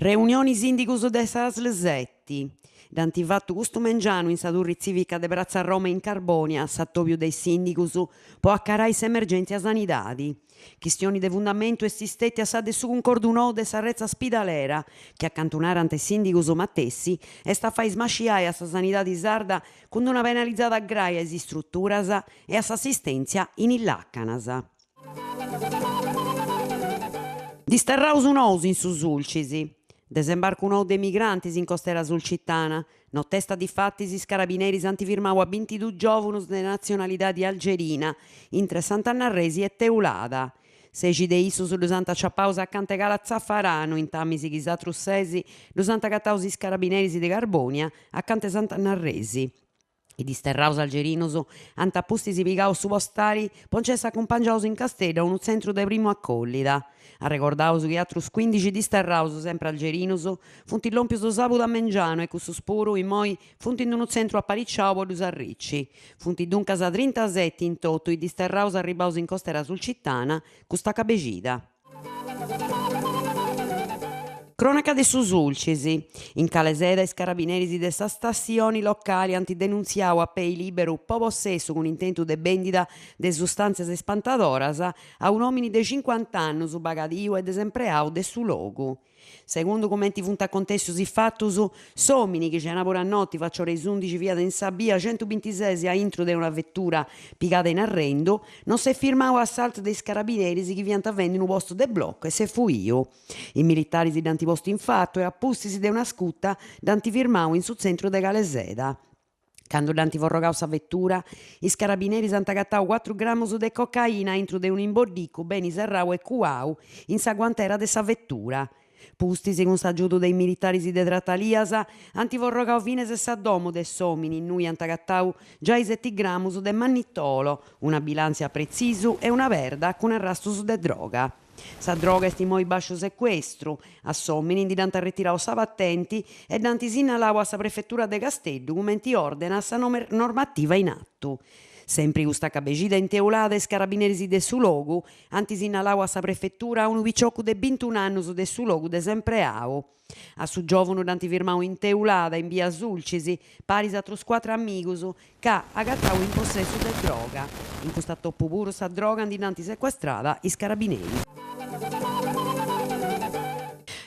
Reunioni sindicus de sa Slesetti. Danti fatto custu mengianu in sa turri civica de Piazza Roma in Carbonia, s'attopiu dei sindicus, po accarai s'emergenza sanidadi. Chistioni de fundamento esistetti a sa de su concordu nou de sa rezza spidalera, che accantunare ante sindicus mattessi e sta a fai smasciare a sa sanidadi sarda con una penalizzata agraria e strutturas e a s'assistenza in illaccanas. Disterraus nous in su sulcisi. Desembarcu nou de migrantis in costera sulcitana. No testa di fattis carabineris antifirmau a 22 giovunus de nazionalidade algerina, intre Sant'Annarresi e Teulada. Segi de issus los ant acciappaus acante Gala Zaffarano, in tammisi chisatrus sesi, los ant agattaus is carabineris de Carbonia, acante Sant'Annarresi. I disterraus algerinus ant appustis pigaus su postali, ponces accompagnaus in Castedda unu centru de primu accollida. Arrecordaus che atrus 15 disterraus sempre algerinus funt illompius sabudu a mengianu e cussus puru imoi funt in unu centru apparicciau po dus arricci. Funt duncas 37 in totu i disterraus arribaus in costera sulcitana custa cabecida. Cronaca de su Sulcisi. In Caleseda is carabineris de sa stazioni locali antidenunziau a pei liberu po possessu con intentu de vendida de sustanzias espantadoras a un omini de 50 annus bagadiu e desempreau de su logu. Secondo commenti funt acontessus i fattus, s'omini che c'era pure a notte faccio reis 11 via in Sabia 126 a intro de una vettura picata in arrendo, non si è firmato assalto dei carabineris che viant avendo in un posto de blocco e se fu io. I militari si d'antiposto in fatto e appustisi de una scutta d'antifirmau in su centro de Caleseda. Quando d'antivorrogau sa vettura, i carabineris ant agattau 4 grammus de cocaina intro de un imbordiccu beni serrau e cuau in sa guantera de sa vettura. Pustisi con s'aggiudu dei militaris de Tratalias, antivorrogau fines sa domo de s'omini, in nui ant agattau già i 7 grammus de mannitolo, una bilanzia prezzisu e una verda con arrastus de droga. Sa droga est imoi basciu sequestru, a s'omini di dant arretirau sa pattenti e danti sinnalau a sa prefettura de Casteddu commenti ordena sa normativa in attu. Sempre custa cabecida inteulada e carabineris de su logu, antisinnalau a sa prefettura unu piccioccu de 21 annus de su logu desempreau. A su giovanu d'antifirmau inteulada in via Sulcisi, paris atrus 4 amigus, ca agattau in possesso de droga. In custa toppu puru sa droga andinanti sequestrada is carabineri.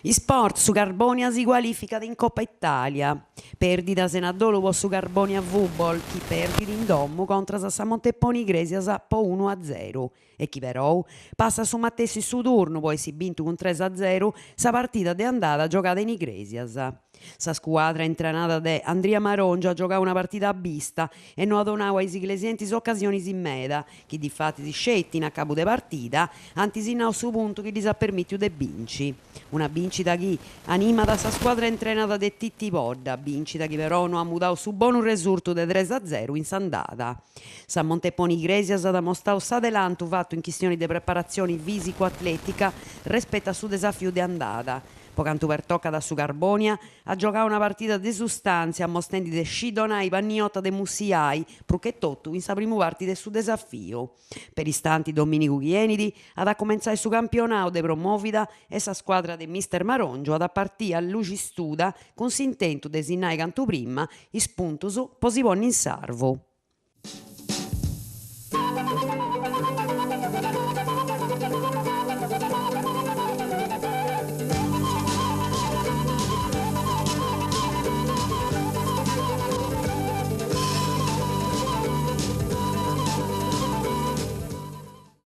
Sport, su Carbonia si qualifica in Coppa Italia. Perdita Senadolo po su Carbonia Football, chi perdit in dommu contra sa Montepone Iglesias po 1-0. E chi però passa su Mattessi su turno, poi si vinto con 3-0 sa partita de andata giocata in Iglesias. Sa squadra entrenata da Andrea Marongia ha giocato una partita a vista e non ha donato ai iglesienti occasioni in meda, che di fatti si scetti a capo de partita, antisinnau su punto che gli sa permittiu de vinci. Una vincita che anima da sa squadra entrenata de Titti Podda, vincita che però non ha mutato su buon risultato de 3-0 in sandata. Sa Montepone Iglesias ha dimostrato s'adelanto fatto in questioni di preparazione fisico-atletica rispetto al suo desafio di andata. Pocantu per tocca da su Carbonia a giocare una partita di sostanza a mostendi de Scidonai, Panniotta de Mussiai, Prucchettotto in sa prima parte del suo desafio. Per istanti Domenico Chienidi ad cominciare su campionato de promovida e sa squadra de Mister Marongio ad partire a Lucistuda con s'intento de sinnare cantu prima i spuntus posivonni in sarvo.